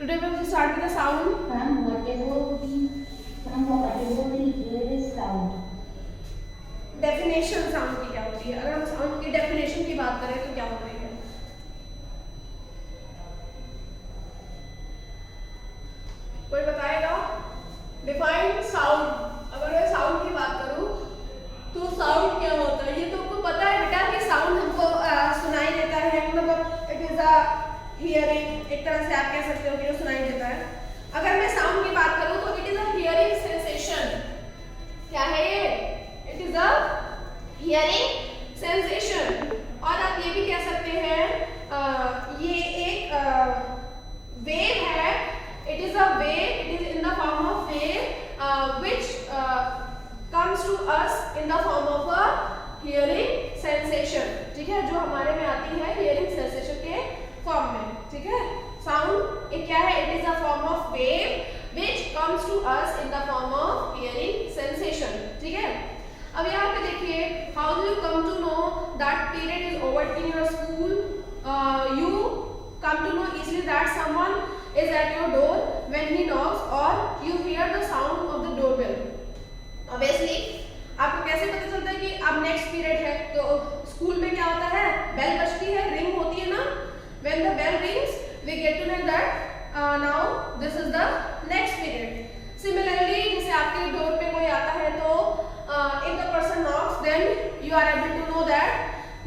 Today we will start with the sound. Whatever we hear is sound. Definition sound की क्या होती है? अगर हम साउंड की डेफिनेशन की बात करें तो क्या होती है? कोई बताएगा? Define sound. अगर मैं साउंड की बात करूं तो साउंड क्या होता है? ये तो आपको पता है बेटा कि साउंड हमको सुनाई देता है, मतलब इट इज अ हियरिंग, एक तरह से आप कह सकते हो कि जो सुनाई देता है। अगर मैं साउंड की बात करूं तो it is a hearing sensation. क्या है ये? It is a hearing sensation. और आप ये भी कह सकते हैं ये एक वेव है। It is a wave, it is in the form of wave which comes to us in the form of a hearing sensation। ठीक है, जो हमारे में आती है hearing sensation के फॉर्म में। ठीक है, साउंड एक क्या है? It is a form of wave which comes to us in the form of hearing sensation। ठीक है, अब यहाँ पे देखिए, how do you come to know that period is over in your school? You come to know easily that someone is at your door when he knocks, or you hear the sound of the doorbell। Obviously आपको कैसे पता चलता है कि अब next period है? तो school में क्या होता है? बेल बजती है, रिंग होती है ना। When the bell rings we get to know that now this is the next period. Similarly जैसे आपके डोर पे कोई आता है तो if the person knocks then you are able to know that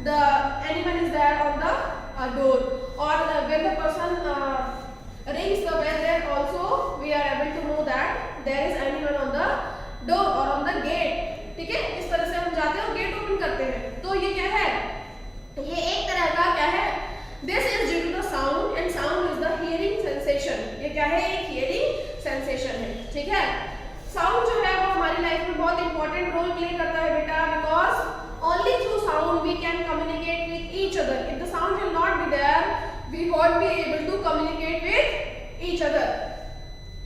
the anyone is there on the door, और when the person rings the bell then also we are able to know that there is anyone on the door or on the gate। ठीक है, इस तरह से हम जाते हैं और गेट ओपन करते हैं। तो ये क्या है? ये एक तरह का क्या है? This is due to the sound, and sound is the hearing sensation. ये क्या है? एक हियरिंग सेंसेशन है। ठीक है, साउंड जो है वो हमारी लाइफ में बहुत इंपॉर्टेंट रोल प्ले करता है बेटा, because only through sound we can communicate with each other. If the sound will not be there we won't be able to communicate with each other.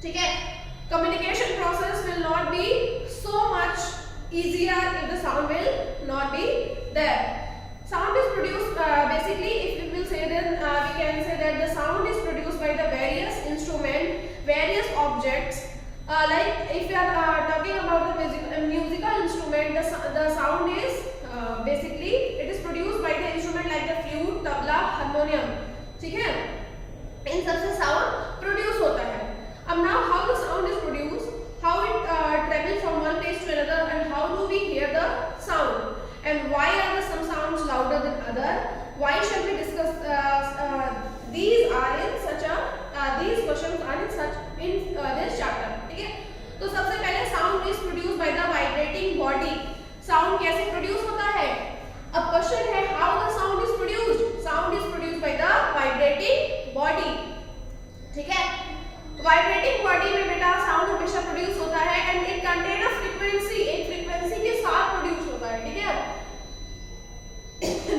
ठीक है, communication process will not be so much easier if the sound will not be there। Sound is produced basically, if we will say then we can say that the sound is produced by the various instrument, various objects, like if we are talking about the musical instrument, the sound is basically it is produced by the instrument like the flute, tabla, harmonium। ठीक है, इन सबसे sound produce होता है। अब now how the sound is produced, how it travels from one place to another, and how do we hear the sound, and why are the some sounds louder than other? Why shall we discuss these are in such a these questions are in such in this chapter। ठीक है, तो सबसे पहले sound is produced by the vibrating body। sound कैसे produce होता है? अब question है how the sound is produced। sound is produced by the vibrating body। ठीक है, वाइब्रेटिंग बॉडी में बेटा साउंड हमेशा प्रोड्यूस होता है, and it contain a frequency, एक फ्रीक्वेंसी के साथ प्रोड्यूस होता है। ठीक है,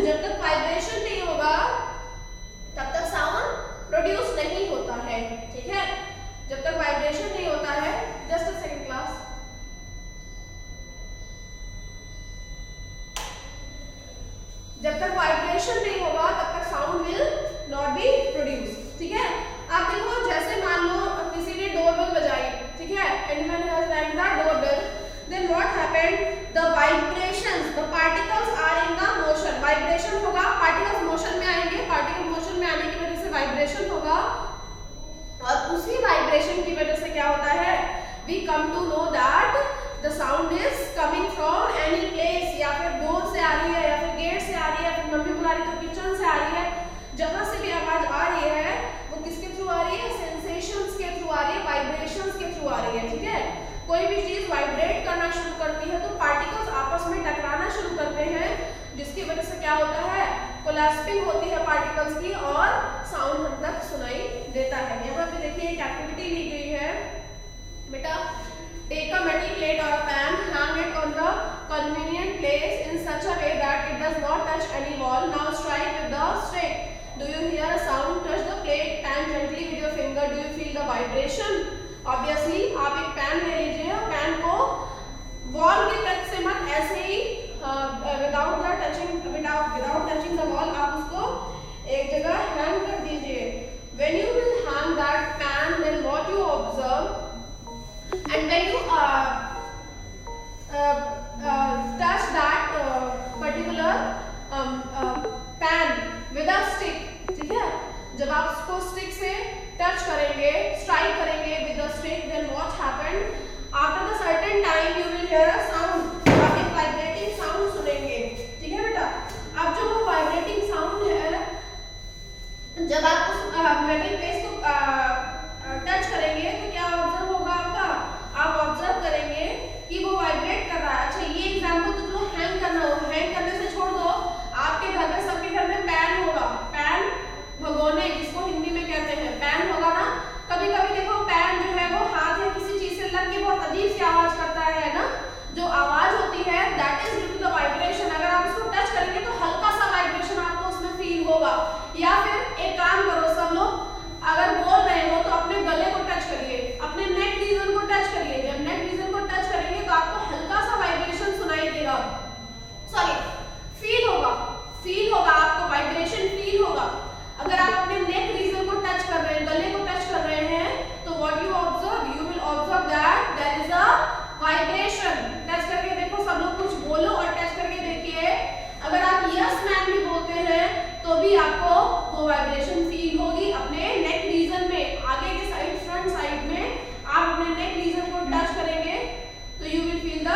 जब तक वाइब्रेशन नहीं होगा तब तक साउंड प्रोड्यूस नहीं होता है। ठीक है, जब तक वाइब्रेशन नहीं होता है, जस्ट अ सेकंड क्लास, जब तक वाइब्रेशन नहीं होगा तब तक sound will not B produce. ठीक है, आप देखो जैसे मान लो किसी ने डोरबेल बजाई, ठीक है, anyone has rang the doorbell, then what happened? The vibrations, the particles are in the motion. Vibration होगा, पार्टिकल्स मोशन में आएंगे, पार्टिकल मोशन में आने की वजह से वाइब्रेशन होगा, और उसी वाइब्रेशन की वजह से क्या होता है? We come to know that the sound is coming from any place, या फिर डोर से आ रही है, या फिर गेट से आ रही है, या फिर मम्मी बुला रही है तो किचन से आ रही है। जहां से भी आवाज आ रही है वो किसके थ्रू आ रही है? सेंसेशंस के थ्रू आ रही है, वाइब्रेशंस के थ्रू आ रही है। ठीक है, कोई भी चीज वाइब्रेट करना शुरू करती है तो पार्टिकल्स आपस में टकराना शुरू करते हैं, जिसकी वजह से क्या होता है? कोलैप्सिंग होती है पार्टिकल्स की, और साउंड हम तक सुनाई देता है। यहाँ पे देखिए एक एक्टिविटी ली गई है बेटा, टेक अ मेटल प्लेट और pan, hang it on the convenient place in such a way that it does not touch any wall. Now strike with the stick. Do you hear a sound? Touch the plate, pan gently with your finger. Do you feel the vibration? Obviously, आप एक pan ले लीजिए, pan को wall के touch से मत, ऐसे ही without touching the wall आप उसको एक जगह हैंग कर दीजिए। When you will hang that pan when you touch that particular pan with a stick, ठीक है, जब आप उसको स्टिक से टच करेंगे, स्ट्राइक करेंगे with a stick, then what happened? After the certain time you will hear a sound, आप एक वाइब्रेटिंग साउंड सुनेंगे, ठीक है बेटा। अब जो वो वाइब्रेटिंग साउंड है, जब आप उस मेटल प्लेस को टच करेंगे तो क्या ऑब्जर्व होगा आपका? आप ऑब्जर्व करेंगे कि वो वाइब्रेट कर रहा है। अच्छा, ये एग्जांपल तो चलो हैंग करना हो, हैंग करने से छोड़ दो, आपके घर में, सबके घर में पैन होगा, पैन भगोने जिसको हिंदी में कहते हैं, पैन होगा ना। कभी कभी देखो पैन जो है वो हाथ या किसी चीज से लग के बहुत अजीब सी आवाज करता है ना, जो आवाज होती है that is due to the vibration. अगर आप उसको टच करेंगे तो हल्का सा वाइब्रेशन आपको उसमें फील होगा। या फिर एक काम करो सब लोग, अगर बोल रहे हो तो अपने गले को टच करिए, अपने नेक रीजन को टच करिए। जब नेक रीजन को टच करेंगे तो आपको हल्का सा वाइब्रेशन सुनाई देगा, सॉरी फील होगा आपको वाइब्रेशन फील होगा। अगर आप अपने नेक रीजन को टच कर रहे हैं, गले को टच कर रहे हैं, तो what you observe, you will observe that there is a vibration. Touch करके देखो, सब लोग कुछ बोलो और टच करके देखिए। अगर आप यस मैम भी बोलते हैं तो भी आपको वो वाइब्रेशन फील होगी अपने नेक रीजन में, आगे के साइड, फ्रंट साइड में आप अपने नेक रीजन को टच करेंगे तो you will feel the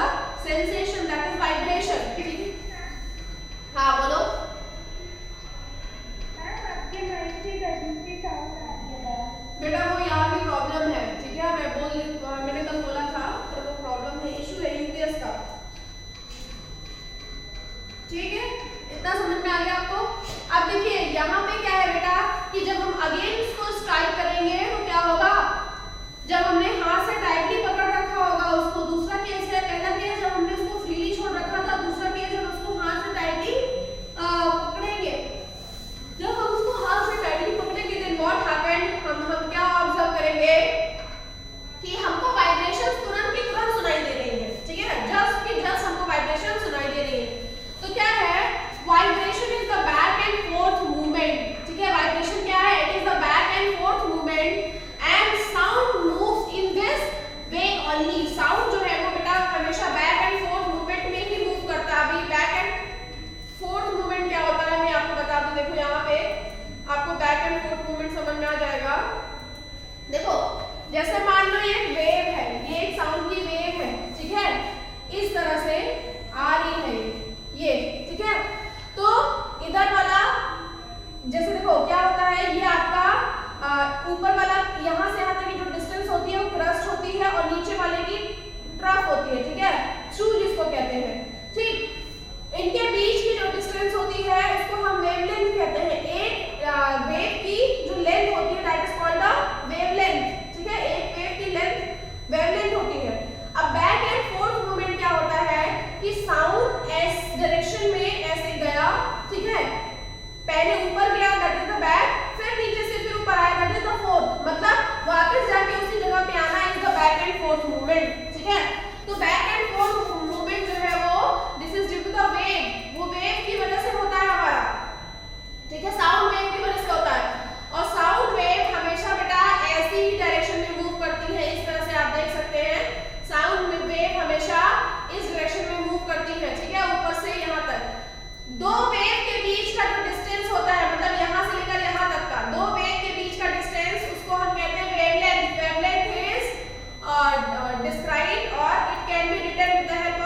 sensation that is vibration, ठीक है। हाँ बोलो। बेटा वो यहाँ की प्रॉब्लम है, ठीक है, मैंने कल बोला था, तो वो प्रॉब्लम है, इशू है यूपीएस का, ठीक है। इतना समझ में आ गया आपको? अब देखिए यहाँ पे क्या है बेटा कि जब हम अगेन उसको स्ट्राइक करेंगे तो क्या होगा, जब हमने हाथ से टाइटली पकड़ रखा होगा उसको, दूसरा केस है, पहला केस जब हमने उसको फ्रीली छोड़ रखा था, दूसरा केस जब उसको हाथ से टाइटली पकड़ेंगे। जब हम उसको हाथ से टाइटली पकड़ेंगे देन व्हाट हैपेंड, हम क्या ऑब्जर्व करेंगे कि हमको वाइब्रेशन तुरंत की तुरंत सुनाई दे रही है, ठीक है, जस्ट की जस्ट हमको वाइब्रेशन सुनाई दे रही है। तो क्या है, vibration is the back and fourth movement, ठीक है। वाइब्रेशन क्या है, it is the back and fourth movement and sound moves in this way only. Sound जो है वो बेटा हमेशा बैक एंड फोर्थ मूवमेंट में ही मूव करता है। अभी बैक एंड फोर्थ मूवमेंट क्या होता है मैं आपको बता दूं, देखो यहाँ पे आपको बैक एंड फोर्थ मूवमेंट समझ में आ जाएगा। देखो जैसे मान लो ये एक वेव है, ये एक साउंड की वेव है, ठीक है, इस तरह से आ रही है ये, ठीक है। तो इधर वाला जैसे देखो क्या होता है, ये आपका ऊपर वाला यहाँ से यहाँ तक की जो डिस्टेंस होती है वो क्रस्ट होती है और नीचे वाले की ट्रफ होती है, ठीक है, थ्रू जिसको कहते हैं, ठीक। इनके बीच की जो डिस्टेंस होती है उसको हम वेवलेंथ कहते हैं। एक वेव की जो लेंथ होती है that is called the wavelength, ठीक है, एक वेव की लेंथ वेवलेंथ होती है। अब बैक एंड फोर्थ मूवमेंट क्या होता है कि साउंड एस डायरेक्शन में ऐसे गया, ठीक है, पहले ऊपर गया दैट इज द बैक, फिर नीचे से फिर ऊपर आया दैट इज द फोर्थ, मतलब वापस जाके उसी जगह पे आना is the back and fourth movement, ठीक है। तो बैक एंड फोर्थ मूवमेंट जो है वो this is due to the wave, वो वेव की वजह से होता है हमारा, ठीक है, साउंड वेव की वजह से होता है। और साउंड वेव हमेशा बेटा ऐसी ही डायरेक्शन में मूव करती है, इस तरह से आप देख सकते हैं, साउंड वेव हमेशा इस डायरेक्शन में मूव करती है, ठीक है, ऊपर से यहाँ तक। दो वेव के बीच का जो डिस्टेंस होता है, मतलब यहाँ से लेकर यहाँ तक का, दो वेव के बीच का डिस्टेंस, उसको हम कहते हैं वेवलेंथ। वेवलेंथ इज डिस्क्राइब्ड और it can be written with the help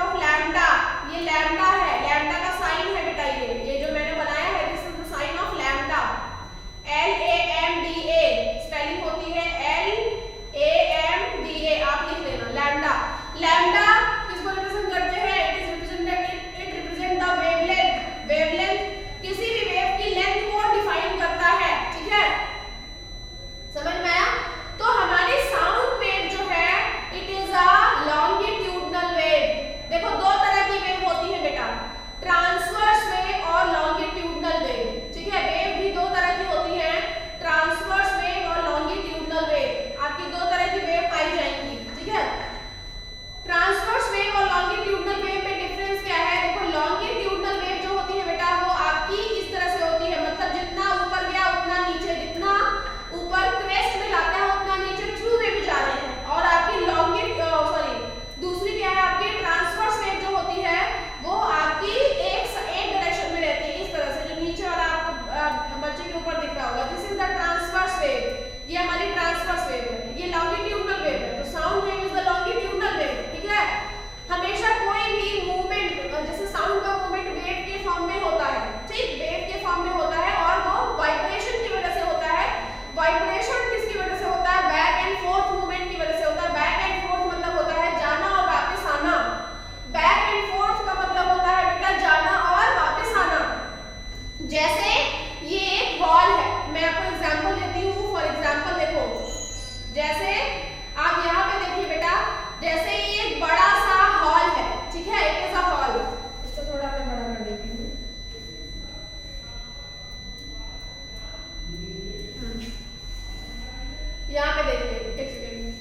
यहाँ पे देखिए, एक सेकेंड में,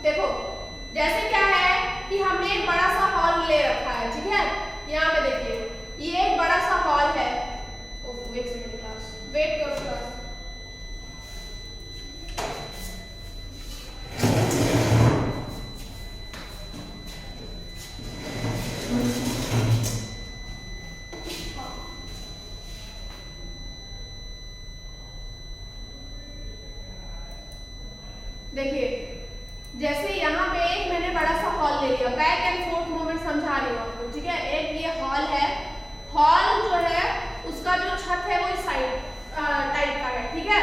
देखो जैसे क्या है कि हमने एक बड़ा सा हॉल ले रखा है, ठीक है। यहाँ पे देखिए ये एक बड़ा सा हॉल है। ओह एक सेकेंड क्लास, वेट करो क्लास। देखिए जैसे यहाँ पे एक मैंने बड़ा सा हॉल ले लिया, बैक एंड फोर्थ मूवमेंट समझा रही हूँ आपको, ठीक है। एक ये हॉल है, हॉल जो है उसका जो छत है वो इस साइड टाइप का है, ठीक है।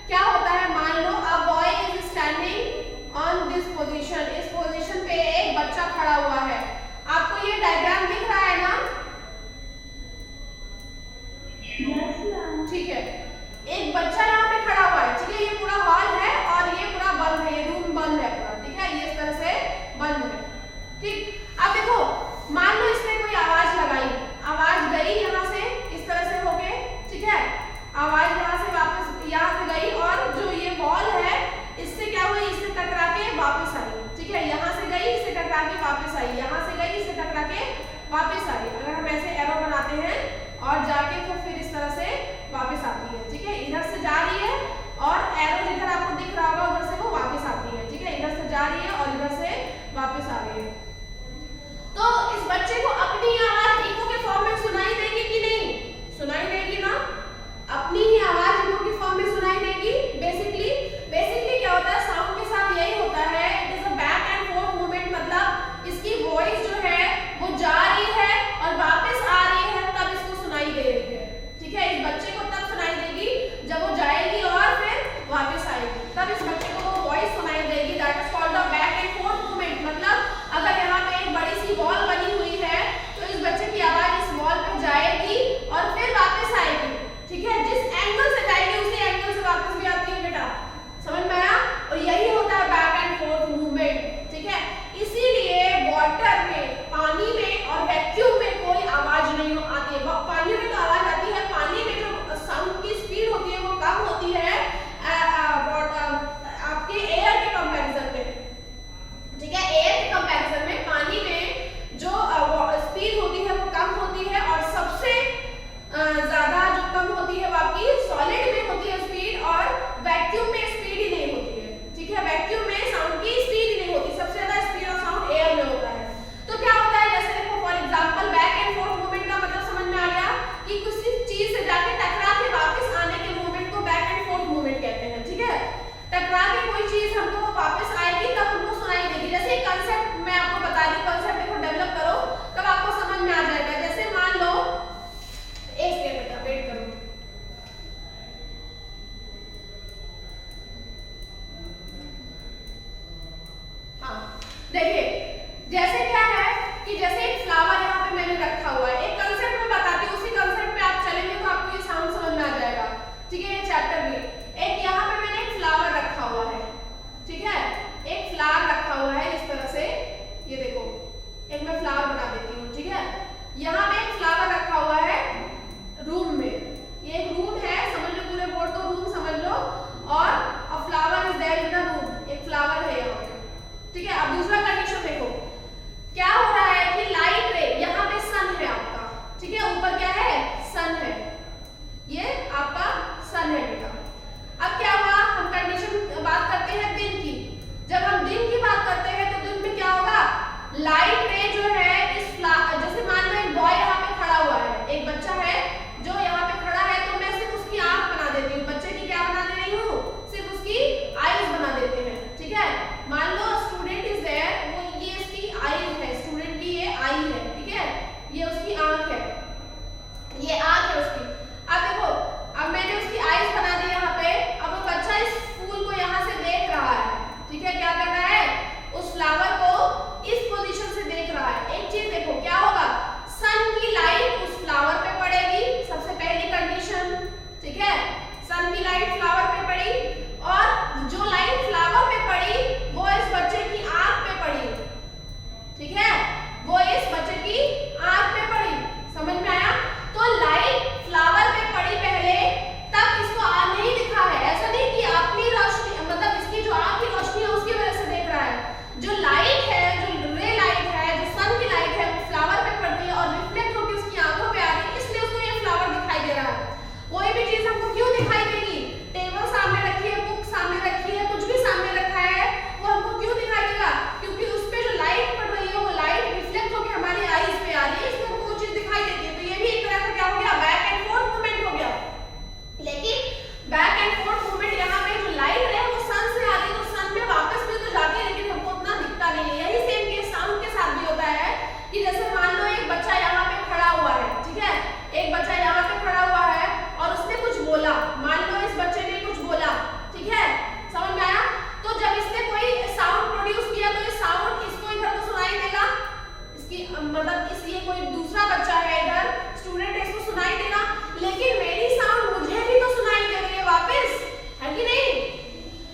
क्या होता है, मान लो a boy is standing on this position, इस पोजीशन पे एक बच्चा खड़ा हुआ है। आपको ये डायग्राम दिख रहा है ना? Yes, ma'am. ठीक है, एक बच्चा यहाँ पे खड़ा हुआ है, ठीक है। ये पूरा हॉल है और ये पूरा बंद है, ये रूम बंद है पूरा, ठीक है। ये इस तरह से बंद है, ठीक। अब देखो मान लो इसने कोई आवाज लगाई, आवाज गई यहाँ से इस तरह से होके, ठीक है। आवाज यहाँ से वापस यहाँ से गई और जो ये वॉल है इससे क्या हुई, इससे टकरा के वापस आई, ठीक है। यहाँ से गई, इससे टकरा के वापस आई, यहाँ से गई, इससे टकरा के कोई दूसरा बच्चा है इधर स्टूडेंट है, इसको सुनाई देगा, लेकिन मेरी साउंड मुझे भी तो सुनाई दे रही है वापस, है कि नहीं?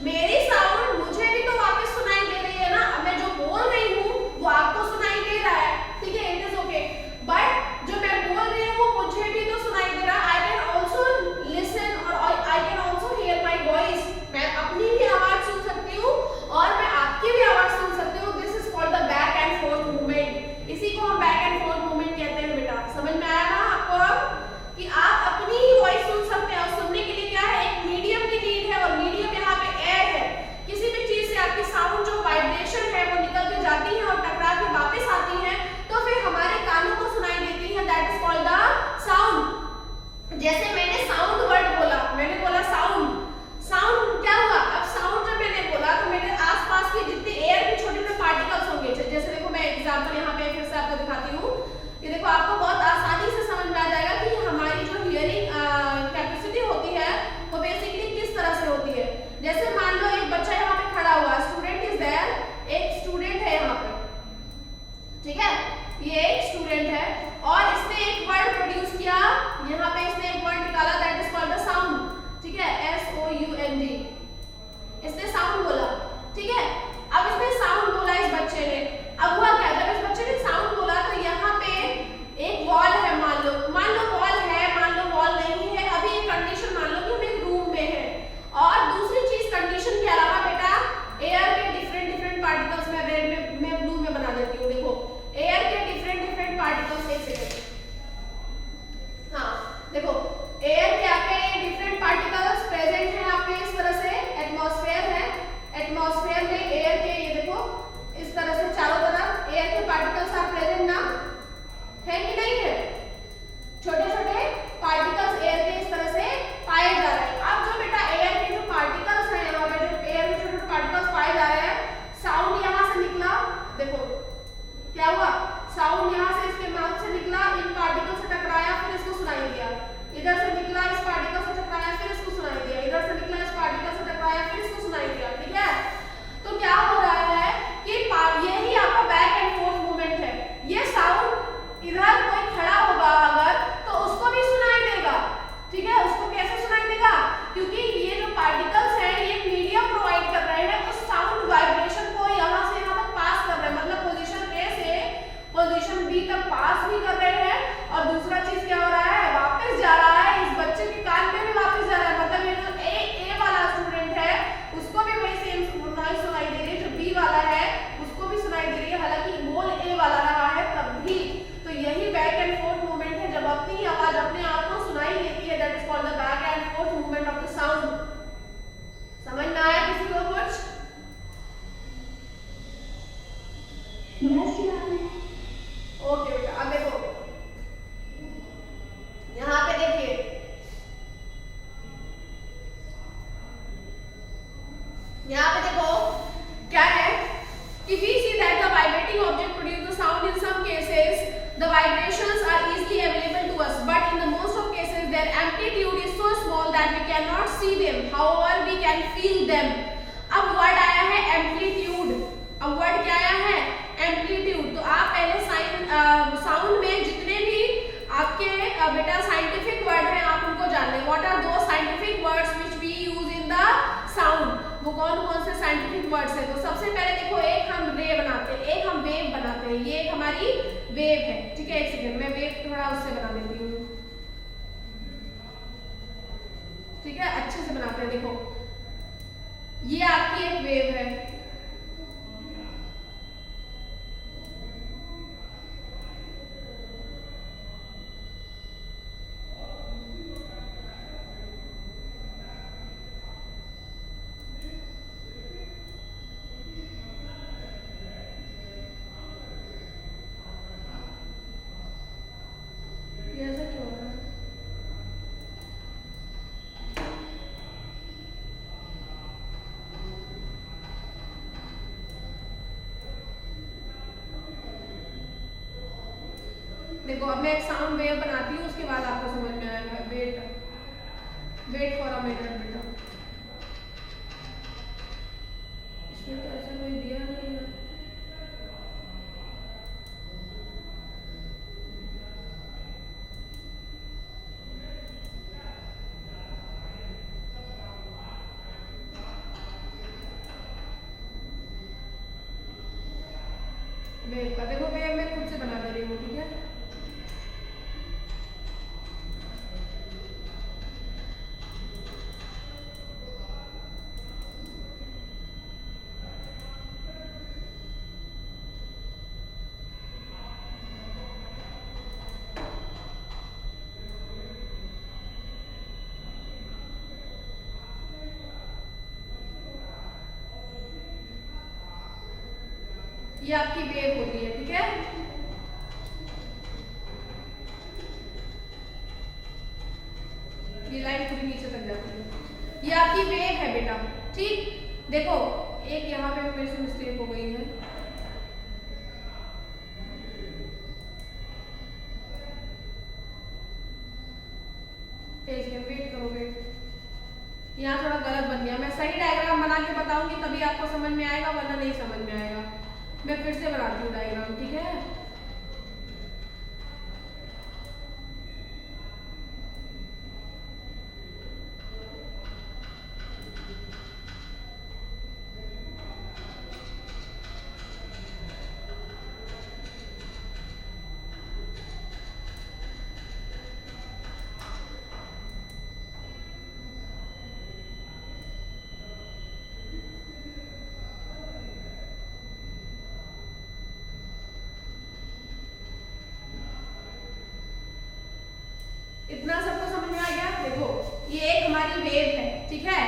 मेरी साउंड मुझे भी तो वापस सुनाई दे रही है ना। अब मैं जो बोल रही हूँ वो आपको सुनाई दे रहा है, ठीक है, इट इज ओके, बट जो मैं बोल रही हूँ वो मुझे भी तो सुनाई दे रहा है। आई कैन ऑल्सो लिसन और I can also here my voice, मैं अपनी भी आवाज सुन सकती हूँ और मैं आपकी भी आवाज सुन सकती हूँ। This is called the back and fourth movement, इसी को हम बैक एंड फोर्थ मूवमेंट कहते हैं बेटा। समझ में आया ना आपको अब कि आप अपनी ही वॉइस सुन सकते हैं, और सुनने के लिए क्या है, एक मीडियम की नीड है, और मीडियम यहाँ पे एयर है। किसी भी चीज से आपकी साउंड जो वाइब्रेशन है वो निकल के जाती है और टकरा के वापस आती है, तो फिर हमारे कानों को सुनाई देती है, that is called the sound. जैसे मैंने साउंड वर्ड बोला, मैंने बोला साउंड, साउंड क्या हुआ, अब साउंड जब मैंने बोला तो मेरे आसपास के जितने एयर के छोटे छोटे पार्टिकल्स होंगे, जैसे देखो मैं एग्जांपल यहाँ पे फिर से आपको दिखाती हूँ, ये देखो आपको बहुत आसानी से समझ में आ जाएगा कि हमारी जो हियरिंग कैपेसिटी होती है वो बेसिकली किस तरह से होती है। जैसे मान लो एक बच्चा यहाँ पे खड़ा हुआ, स्टूडेंट इज देयर, एक स्टूडेंट है यहाँ पे, ठीक है, ये एक स्टूडेंट है और इसने एक वर्ड प्रोड्यूस किया, यहाँ पे इसने एक वर्ड निकाला, that is called the sound, ठीक है, SOUND, इसने साउंड बोला, ठीक है। अब इसने साउंड बोला इस बच्चे ने, अब हुआ क्या, जब इस बच्चे ने साउंड बोला तो यहाँ पे एक वॉल है, मान लो वॉल है, मान लो वॉल नहीं है, अभी एक कंडीशन मान लो कि हम एक रूम में है, और दूसरी चीज कंडीशन क्या रहा बेटा, एयर के डिफरेंट पार्टिकल्स, मैं ब्लू में बना देती हूँ, देखो एयर के डिफरेंट पार्टिकल्स, एक सेकंड, हाँ देखो एयर के आपके डिफरेंट पार्टिकल्स प्रेजेंट हैं आपके इस तरह से, एटमॉस्फेयर है, एटमॉस्फेयर में एयर के ये देखो इस तरह से चारों तरफ एयर के पार्टिकल्स आर प्रेजेंट ना, है कि नहीं है, छोटे छोटे पार्टिकल्स एयर के इस तरह से पाए जा रहे हैं। अब जो बेटा एयर के जो पार्टिकल्स हैं, यहाँ पे जो एयर के छोटे छोटे पार्टिकल्स पाए जा रहे हैं, साउंड यहाँ से निकला, देखो क्या हुआ, साउंड यहाँ से इसके माउथ से निकला, इन पार्टिकल से टकराया, फिर इसको सुनाई दिया, इधर से निकला इस पार्टिकल से टकराया, फिर इसको सुनाई दिया, इधर से निकला इस पार्टिकल से टकराया, फिर इसको सुनाई दिया, ठीक है। तो क्या हो रहा है कि यही आपका बैक एंड फोर्थ मूवमेंट है। ये साउंड इधर कोई खड़ा होगा अगर तो उसको भी सुनाई देगा, ठीक है, उसको कैसे सुनाई देगा, क्योंकि ये जो पार्टिकल्स हैं ये मीडियम प्रोवाइड कर रहे हैं, उस साउंड वाइब्रेशन को यहाँ से यहाँ तक पास कर रहे हैं, मतलब पोजीशन A से पोजीशन B तक पास भी कर रहे हैं, और दूसरा चीज क्या हो रहा है, वापस जा रहा है, इस बच्चे के कान में भी वापस जा रहा है, मतलब ये जो A वाला स्टूडेंट है उसको भी वही सेम नॉइज सुनाई दे रही है, जो B वाला है उसको भी सुनाई दे रही है, हालांकि बोल A वाला रहा है तब भी। तो यही बैक एंड फोर्थ मूवमेंट है, जब अपनी आवाज अपने आप को सुनाई देती है, that is called the back and fourth movement of the sound. समझ में आया किसी को कुछ? Yes ma'am. ओके बेटा, अब देखो यहाँ पे देखिए, यहाँ पे देखो क्या है कि we see that the vibrating object produce the sound. In some cases the vibrations are easily available to us, but in the most of cases their amplitude is so small that we cannot see them, however we can feel them. अब word आया है amplitude, अब word क्या आया है, amplitude. तो आप पहले साउंड में जितने भी आपके बेटा साइंटिफिक वर्ड हैं आप उनको जान लें, व्हाट आर दो scientific words which we use in the sound, वो कौन कौन से साइंटिफिक वर्ड्स हैं। तो सबसे पहले देखो, एक हम रे बनाते हैं, एक हम वेव बनाते हैं, ये एक हमारी वेव है, ठीक है, एक सेकंड मैं वेव थोड़ा उससे बना देती हूँ, ठीक है, अच्छे से बनाते हैं। देखो ये आपकी एक वेव है, देखो अब मैं एक साउंड वेव बनाती हूँ, उसके बाद आपको समझ में आएगा। वेट फॉर अ मिनट बेटा, इसमें तो ऐसा कोई दिया नहीं है। ये आपकी वेव होती है, ठीक है। ये लाइन थोड़ी नीचे तक जाती है, ये आपकी वेव है बेटा, ठीक। देखो एक यहाँ पे मेरे से मिस्टेक हो गई है, वेट करो, वेट, यहाँ थोड़ा गलत बन गया। मैं सही डायग्राम बना के बताऊंगी तभी आपको समझ में आएगा, वरना नहीं समझ में आएगा। मैं फिर से बनाती हूँ डायग्राम, ठीक है। इतना सबको समझ में आ गया। देखो ये एक हमारी वेव है, ठीक है।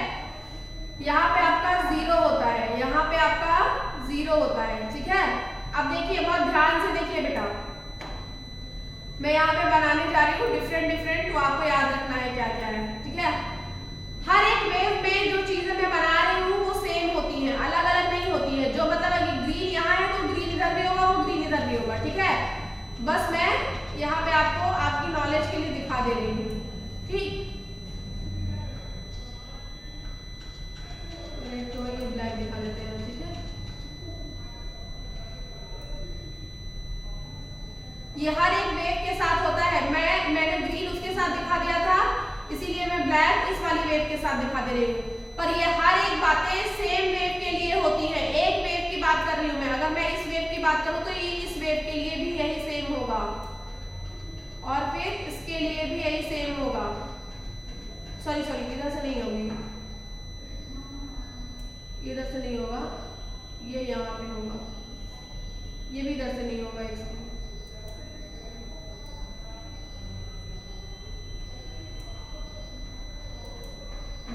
यहाँ पे आपका जीरो होता है, यहाँ पे आपका जीरो होता है, ठीक है। अब देखिए बहुत ध्यान से देखिए बेटा, मैं यहाँ पे बनाने जा रही हूँ डिफरेंट, तो आपको याद रखना है क्या क्या है, ठीक है। हर एक वेव में जो चीजें मैं बना रही हूँ वो सेम होती हैं, अलग अलग नहीं होती है। जो मतलब अगर ग्रीन यहाँ है तो ग्रीन इधर भी होगा, वो ग्रीन इधर भी होगा, ठीक है। बस मैं यहाँ पे आपको आपकी नॉलेज के लिए दिखा दे रही हूँ, ठीक। तो ये ब्लैक दिखा देते हैं, ठीक है। ये हर एक वेव के साथ होता है। मैंने ग्रीन उसके साथ दिखा दिया था, इसीलिए मैं ब्लैक इस वाली वेव के साथ दिखा दे रही हूँ। पर ये हर एक बातें सेम वेव के लिए होती है। एक वेव की बात कर रही हूँ मैं, अगर मैं इस वेव की बात करूँ तो ये इस वेव के लिए भी यही सेम होगा, और फिर इसके लिए भी यही सेम होगा। सॉरी इधर से नहीं होगी, इधर से नहीं होगा, ये यहाँ पे होगा, ये भी इधर से नहीं होगा, इसको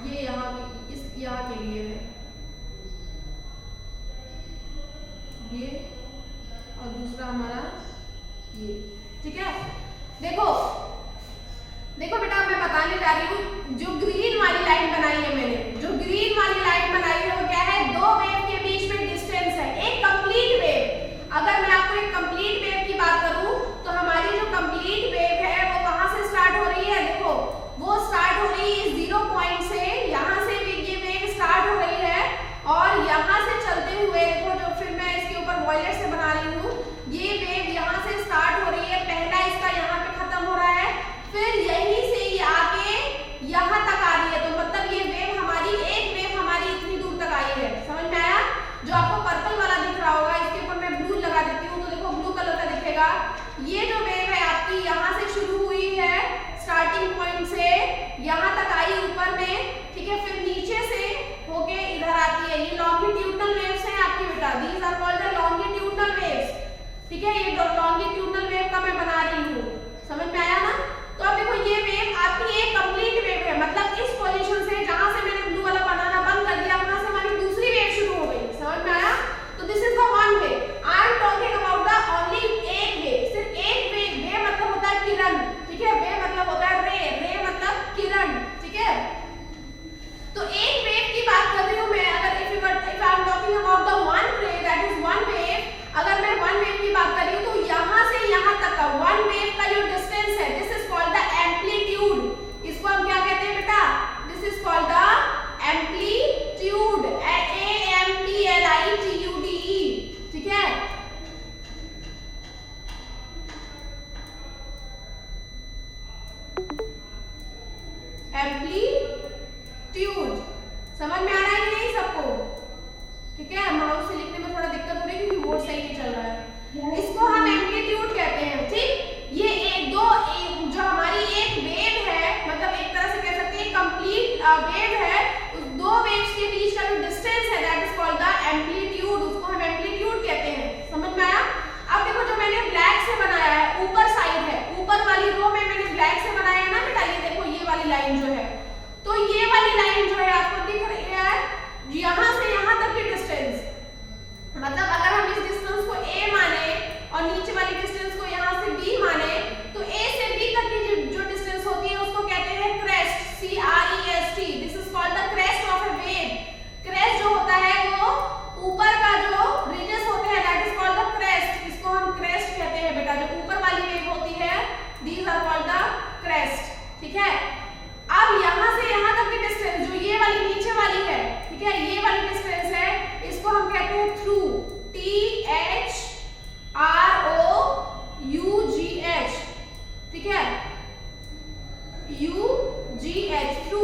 ये यहाँ के लिए है ये, और दूसरा हमारा ये, ठीक है। देखो बेटा मैं बताने जा रही हूँ, जो ग्रीन वाली लाइन बनाई है मैंने, जो ग्रीन वाली लाइन बनाई है वो क्या है, दो वेव के बीच में डिस्टेंस है, एक कंप्लीट वेव। अगर मैं आपको एक कंप्लीट वेव की बात करूँ तो हमारी जो कंप्लीट वेव है वो कहाँ से स्टार्ट हो रही है, देखो वो स्टार्ट हो रही है 0 पॉइंट से, यहाँ से भी ये वेव स्टार्ट हो रही है, और यहाँ से चलते हुए देखो, जो फिर मैं इसके ऊपर वॉयलेट से बना रही हूँ, ये वेव यहाँ से स्टार्ट हो रही है, पहला इसका यहाँ पे खत्म हो रहा है, फिर यहीं से ये आके यहाँ तक आ रही है। तो मतलब ये वेव हमारी, एक वेव हमारी इतनी दूर तक आई है, समझ में आया। जो आपको पर्पल वाला दिख रहा होगा, इसके ऊपर मैं ब्लू लगा देती हूँ, तो देखो ब्लू कलर का दिखेगा। ये जो वेव है आपकी यहाँ से शुरू हुई है, स्टार्टिंग पॉइंट से यहाँ तक आई ऊपर में, ठीक है, फिर नीचे से होके इधर आती है। ये लॉन्गिट्यूडनल वेव्स हैं आपकी बेटा, these are called the longitudinal waves, ठीक है। ये लॉन्गिट्यूडनल वेव का मैं बना रही हूँ, समझ में आया ना। तो अब देखो ये वेव आपकी एक कंप्लीट वेव है, मतलब इस पोजीशन से जहां से मैंने ब्लू वाला बनाना बंद कर दिया, वहां से हमारी दूसरी वेव शुरू हो गई, समझ में आया। तो this is the one way, I am talking about the only एक वे, सिर्फ एक वे। वे मतलब होता है किरण, ठीक है, वे मतलब होता है रे मतलब किरण, ठीक है। तो एक वेव की बात कर रही हूँ मैं, अगर if I am talking about the one way, that is one wave. अगर मैं वन वेव की बात कर रही हूँ तो यहाँ से यहाँ तक का वन वेव का जो डिस्टेंस है, this is called the amplitude. इसको हम क्या कहते हैं बेटा, this is called the amplitude, AMPLITUDE, ठीक है। एम्पलीट्यूड समझ में आ रहा है कि नहीं सबको, ठीक है। माउस से लिखने में थोड़ा दिक्कत हो रही है क्योंकि बोर्ड सही नहीं चल रहा है। इसको हम एम्पलीट्यूड कहते हैं, ठीक। ये जो हमारी एक वेव है, मतलब एक तरह से कह सकते हैं कंप्लीट वेव है, उस दो वेव्स के बीच का जो डिस्टेंस है that is called the amplitude, उसको हम एम्पलीट्यूड कहते हैं, समझ में आया। अब देखो जो मैंने ब्लैक से बनाया है, ऊपर साइड है, ऊपर वाली रो में मैंने ब्लैक से बनाया है ना बेटा, ये देखो ये वाली लाइन जो है, तो ये वाली लाइन जो है आपको दिख रही है, यहाँ से यहाँ तक की डिस्टेंस, मतलब अगर हम इस डिस्टेंस को है, UGH, थ्रू।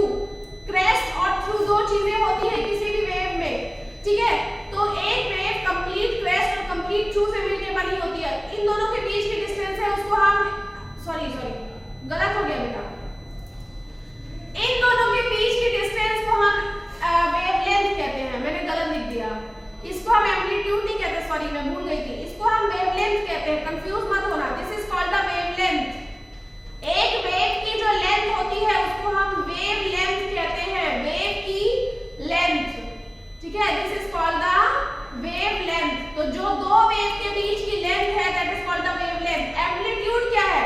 क्रेस्ट और थ्रू दो चीजें होती है किसी भी वेव में, ठीक है। तो एक वेव कंप्लीट क्रेस्ट और कंप्लीट थ्रू से मिलकर बनी होती है। इन दोनों के बीच की डिस्टेंस है उसको हम सॉरी गलत हो गया बेटा, इन दोनों के बीच की डिस्टेंस को हम वेवलेंथ कहते हैं, मैंने गलत लिख दिया। इसको हम एम्पलीट्यूड नहीं कहते, सॉरी मैं भूल गई थी, इसको हम वेवलेंथ कहते हैं, कंफ्यूज मत होना। This is called the wavelength. एक वेव की जो लेंथ होती है उसको हम वेवलेंथ कहते हैं, वेव की लेंथ, ठीक है। This is called the wavelength. तो जो दो वेव के बीच की लेंथ है that is called the wavelength. Amplitude क्या है,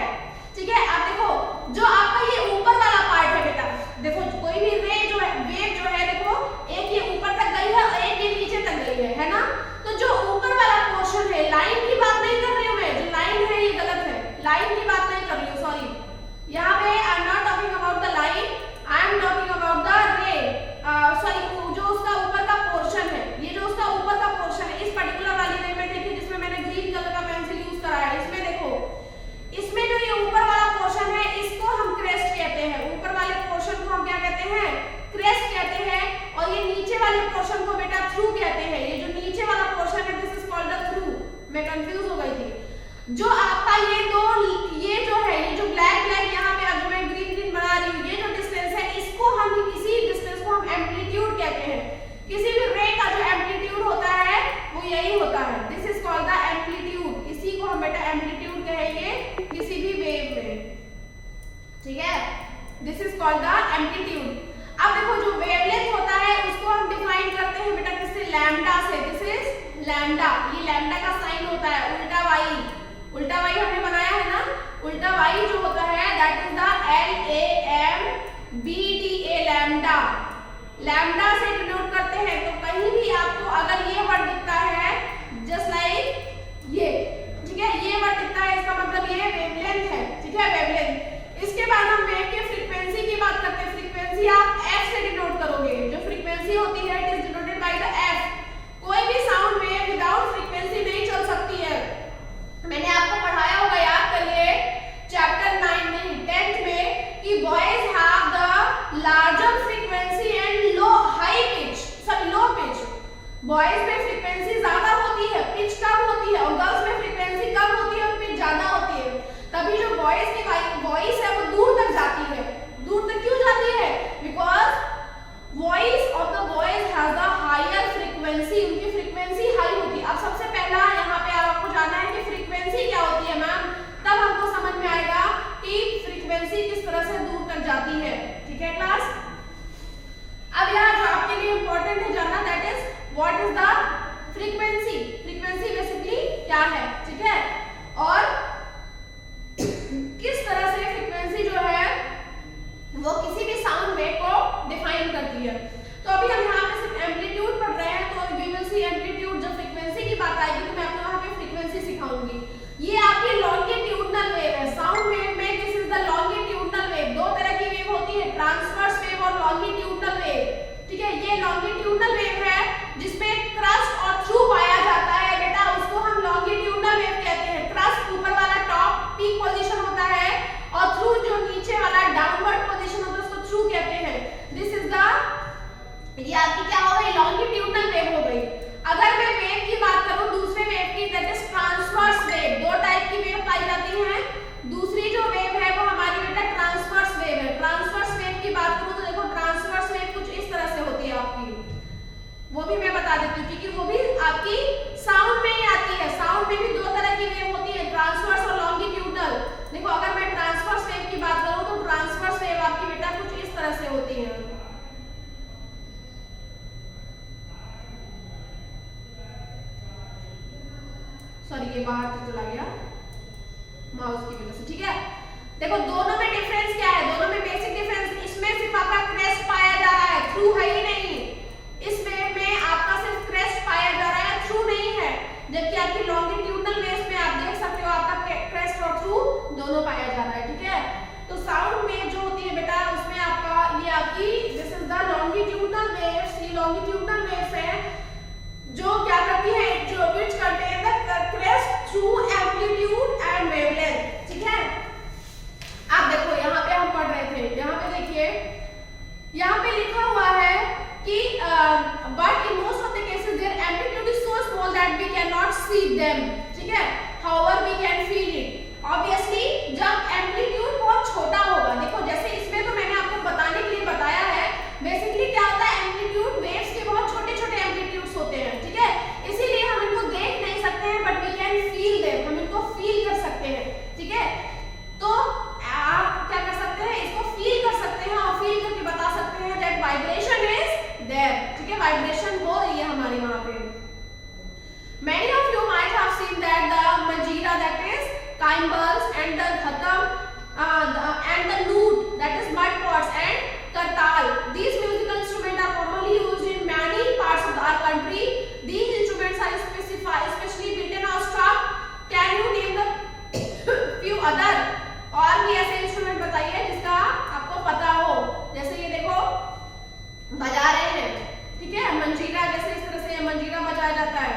ठीक है। अब देखो जो आपका ये ऊपर वाला पार्ट है बेटा, देखो कोई भी रे जो है, वेव जो है, देखो एक ये ऊपर तक गई है और एक ये नीचे तक गई है ना। तो जो ऊपर वाला पोर्शन है, लाइन की बात नहीं कर रही हूं मैं, जो लाइन है ये गलत है, लाइन की बात नहीं कर रही हूं, सॉरी। यहाँ पे I am not talking about the line, I am talking about the रे, सॉरी जो उसका ऊपर का पोर्शन है, ये जो उसका ऊपर का पोर्शन है, इस पर्टिकुलर वाली रे में देखिए जिसमें मैंने ग्रीन कलर का पेंसिल यूज करा है, इसमें देखो, इसमें जो ये ऊपर वाला पोर्शन है इसको हम क्रेस्ट कहते हैं। ऊपर वाले पोर्शन को हम क्या कहते हैं, क्रेस्ट कहते हैं। और ये नीचे वाले पोर्शन को बेटा थ्रू कहते हैं। ये जो नीचे वाला पोर्शन है this is called the through. मैं कंफ्यूज हो गई थी। जो आपका ये दो, ये जो है, ये जो ब्लैक ब्लैक यहाँ पे अब जो मैं ग्रीन ग्रीन बना रही हूँ, ये जो डिस्टेंस है इसको हम किसी डिस्टेंस को हम एम्पलीट्यूड कहते हैं। किसी भी रे का जो एम्पलीट्यूड होता है वो यही होता है, this is called the amplitude. इसी को हम बेटा एम्पलीट्यूड कहेंगे किसी भी वेव में, ठीक है। This is called the amplitude. अब देखो जो वेवलेंथ होता है उसको हम डिफाइन करते हैं बेटा किससे, लैम्डा से। This is lambda. ये लैम्डा का साइन होता है उल्टा वाई, उल्टा वाई हमने बनाया है ना। उल्टा वाई जो होता है that is the LAMBDA, lambda. Lambda से डिनोट करते हैं। तो कहीं भी आपको अगर ये वर्ड दिखता है जस्ट लाइक ये, ठीक है, ये वर्ड दिखता है इसका मतलब ये वेवलेंथ है, ठीक है, वेवलेंथ। इसके बाद हम वेव के फ्रीक्वेंसी की बात करते हैं। फ्रीक्वेंसी आप F से डिनोट करोगे। जो फ्रीक्वेंसी होती है it is denoted by the F। कोई भी साउंड वेव विदाउट फ्रीक्वेंसी नहीं चल सकती है। मैंने आपको पढ़ाया होगा, याद करिए चैप्टर 9 में, 10th में, कि boys have the larger frequency and low high pitch, sorry low pitch. Boys में फ्रीक्वेंसी ज्यादा होती है, पिच कम होती है, और गर्ल्स में फ्रीक्वेंसी कम होती है और पिच ज्यादा होती है। तभी जो बॉयज की वॉइस है वो दूर तक जाती है। दूर तक क्यों जाती है, because voice of the boys has the higher frequency, उनकी फ्रीक्वेंसी हाई होती है। अब सबसे पहला यहाँ पे आपको जानना है कि फ्रीक्वेंसी क्या होती है मैम, तब हमको समझ में आएगा कि फ्रीक्वेंसी किस तरह से दूर तक जाती है, ठीक है क्लास। अब यहाँ जो आपके लिए इंपॉर्टेंट है जानना, that is what is the frequency. Frequency basically क्या है, ठीक है, और किस तरह से फ्रीक्वेंसी जो है वो किसी भी साउंड वेव को डिफाइन करती है। तो अभी हम यहाँ पे सिर्फ एम्पलीट्यूड पढ़ रहे हैं, तो वी विल सी एम्पलीट्यूड। जब फ्रीक्वेंसी की बात आएगी तो मैं आपको यहाँ पे फ्रीक्वेंसी सिखाऊंगी। ये आपकी लॉन्गिट्यूडनल वेव है। साउंड वेव में this is the longitudinal wave. दो तरह की वेव होती है, ट्रांसवर्स वेव और लॉन्गिट्यूडनल वेव, ठीक है। ये लॉन्गिट्यूडनल वेव है जिसमें क्रस्ट और थ्रू पाया जाता है बेटा, उसको हम लॉन्गिट्यूडनल वेव कहते हैं। क्रस्ट ऊपर वाला टॉप पीक पोजीशन होता है और थ्रू जो नीचे वाला डाउनवर्ड पोजीशन होता है उसको थ्रू कहते हैं। दिस इज द, ये आपकी क्या हो गई, लॉन्गिट्यूडनल वेव हो गई। अगर मैं वेव की बात करूं दूसरे वेव की, दैट इज ट्रांसवर्स वेव। दो टाइप की वेव पाई जाती हैं। दूसरी जो वेव है वो हमारी बेटा ट्रांसवर्स वेव है। ट्रांसवर्स वेव की बात करूं तो देखो ट्रांसवर्स वेव कुछ इस तरह से होती है आपकी, वो भी मैं बता देती हूँ क्योंकि वो भी आपकी साउंड में ही आती है। साउंड में भी दो तरह की वेव होती है, ट्रांसवर्स और लॉन्गिट्यूडनल। देखो अगर मैं ट्रांसवर्स वेव की बात करूं तो ट्रांसवर्स वेव आपकी बेटा कुछ इस तरह से होती है। सॉरी ये बाहर से चला गया माउस की वजह से, ठीक है। देखो दोनों में डिफरेंस क्या है, दोनों में बेसिक डिफरेंस, इसमें सिर्फ आपका क्रेस्ट पाया जा रहा है, थ्रू है ही नहीं। इस वेव में आपका सिर्फ क्रेस्ट पाया जा रहा है, थ्रू नहीं है। जबकि आपकी लॉन्गिट्यूडनल वेव में आप देख सकते हो आपका क्रेस्ट और थ्रू दोनों पाया जा रहा है, ठीक है। तो साउंड वेव जो होती है बेटा उसमें आपका ये आपकी this is the longitudinal waves. ये लॉन्गिट्यूडनल वेव्स है जो क्या करती है, जो which contain the crest through amplitude and wavelength, ठीक है। करताल। These musical instruments are commonly used in many parts of our country. These instruments are especially beaten or struck. Can you name the few other? और भी ऐसे instrument बताइए जिसका आपको पता हो। जैसे ये देखो बजा रहे हैं, ठीक है, मंजीरा, जैसे इस तरह से मंजीरा बजाया जाता है।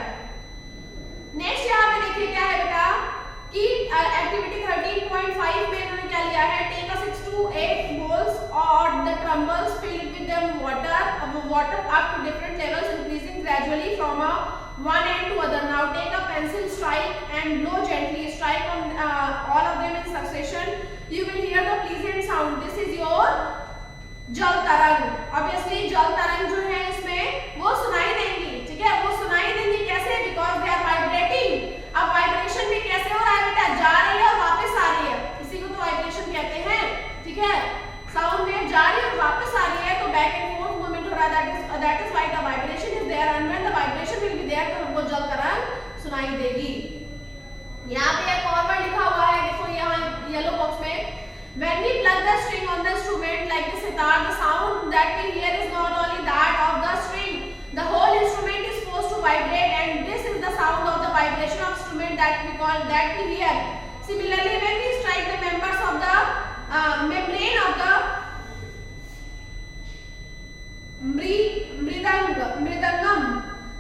नेक्स्ट यहाँ पे देखिए क्या है बेटा कि एक्टिविटी 13.5 में इन्होंने क्या लिया है, take a 6 to 8 balls or the crumbles filled with them water up to different levels increasing gradually from one end to other. Now take a pencil, strike and blow gently, strike on all of them in succession. You will hear the pleasant sound. This is your जल तरंग। Obviously जल तरंग जो है इसमें वो सुनाई देंगी, ठीक है, वो सुनाई देंगी कैसे, बिकॉज दे आर वाइब्रेटिंग। अब वाइब्रेशन भी कैसे हो रहा है बेटा, जा रही है और वापस आ रही है, इसी को तो वाइब्रेशन कहते हैं, ठीक है। साउंड वेव जा रही है और वापस आ रही है तो बैक एंड फोर्थ मूवमेंट हो रहा है, that is why the vibration is there and when the vibration will be there तो हमको जल तरंग सुनाई देगी। यहाँ पे एक और वर्ड लिखा हुआ है, देखो यहाँ येलो बॉक्स में, when we plug the string on the instrument like the sitar, the sound that we hear is not only that of the string, the whole instrument is forced to vibrate and this is the sound of the vibration of instrument that we hear. Similarly, when we strike the members of the membrane of the mridangam,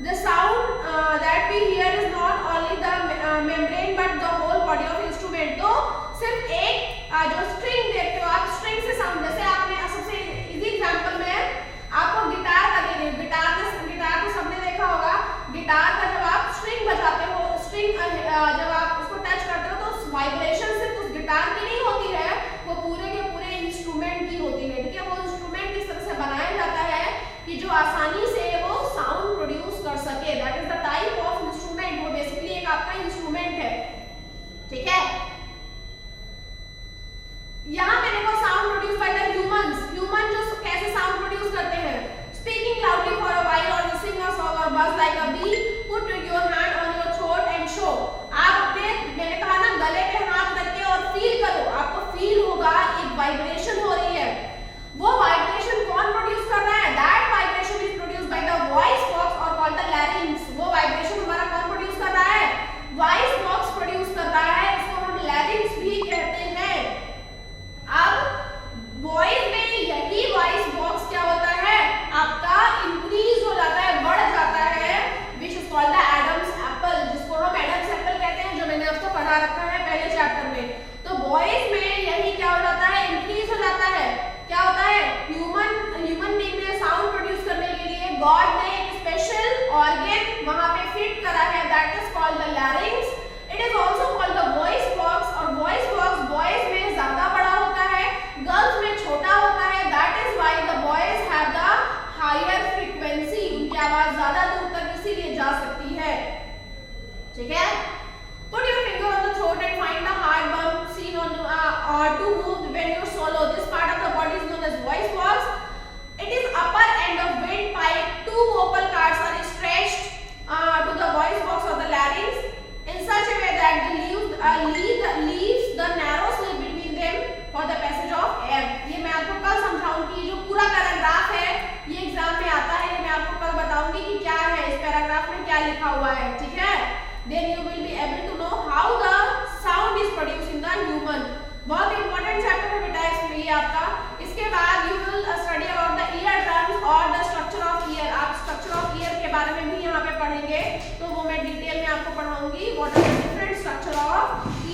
the sound that we hear is not only the membrane but the whole body of instrument. तो सिर्फ एक जो string देखते हो आप, string से sound, जैसे आपने सबसे इजी एग्जांपल में आपको गिटार का दे रही, गिटार तो सबने देखा होगा, गिटार का जब आप स्ट्रिंग बजाते हो, स्ट्रिंग जब आप उसको टच करते हो तो वाइब्रेशन सिर्फ उस गिटार की नहीं होती है, वो पूरे के पूरे इंस्ट्रूमेंट की होती है, ठीक है। वो इंस्ट्रूमेंट इस तरह से बनाया जाता है कि जो आसानी से वो साउंड प्रोड्यूस कर सके, that is the type of instrument. वो बेसिकली एक आपका इंस्ट्रूमेंट है, ठीक है। यहाँ पे देखो sound produce by the human जो कैसे साउंड प्रोड्यूस करते हैं, speaking loudly for a while और लिसनिंग अ सॉन्ग और buzz like a bee, put your hand on your throat and show. आप अपने, मैंने कहा ना, गले पे हाथ रख के और फील करो, आपको फील होगा एक वाइब्रेशन हो रही है। वो वाइब्रेशन कौन प्रोड्यूस कर रहा है, that vibration is produced by the voice box और कॉल्ड द लैरिंग्स। वो वाइब्रेशन हमारा कौन प्रोड्यूस कर रहा है, वॉइस बॉक्स प्रोड्यूस कर रहा है, इसको हम लैरिंग्स भी कहते हैं। अब वॉइस में यही वॉइस बॉक्स क्या होता है, आपका इंक्रीज हो जाता है, बढ़ जाता है, which is called the Adam's apple, जिसको हम एडम्स एप्पल कहते हैं, जो मैंने आपको पढ़ा रखा है पहले चैप्टर में। तो वॉइस में यही क्या हो जाता है, इंक्रीज हो जाता है। क्या होता है, ह्यूमन बीइंग ने साउंड प्रोड्यूस करने के लिए गॉड ने एक स्पेशल ऑर्गन वहां पे फिट करा है, that is called the larynx. It is also called the voice box, और वॉइस बॉक्स बॉयज में ज्यादा बड़ा होता है, गर्ल्स में छोटा होता है, that is why the boys have the higher frequency, उनकी आवाज ज्यादा दूर तक इसीलिए जा सकती है, ठीक है। Put your finger on the throat and find the heart bump seen on or to move when you swallow. This part of the body is known as voice box. It is upper end of windpipe. Two vocal cords are stretched to the voice box or the larynx in such a way that the leaves the narrow slit between them for the passage of air. ये मैं आपको कल समझाऊंगी, जो पूरा paragraph है ये exam में आता है, ये मैं आपको कल बताऊंगी कि क्या है इस पैराग्राफ में, क्या लिखा हुआ है, ठीक है। Then you will be able to know how the sound is produced in the human. बहुत important chapter है बेटा इसमें ये आपका। इसके बाद you will study about the ear drums और the structure of ear. आप structure of ear के बारे में भी यहाँ पे पढ़ेंगे, तो वो मैं डिटेल में आपको पढ़ाऊंगी। What are the different structure of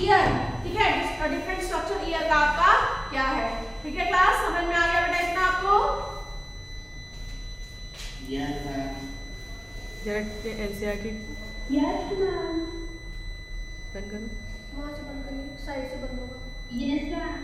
ear, ठीक है, different structure ear का आपका क्या है, ठीक है। क्लास समझ में आ गया बेटा इतना आपको? Yes ma'am. जरा एनसीईआरटी Yes, ma'am. बंद करो, वहाँ से बंद करिए, साइड से बंद होगा। Yes, ma'am.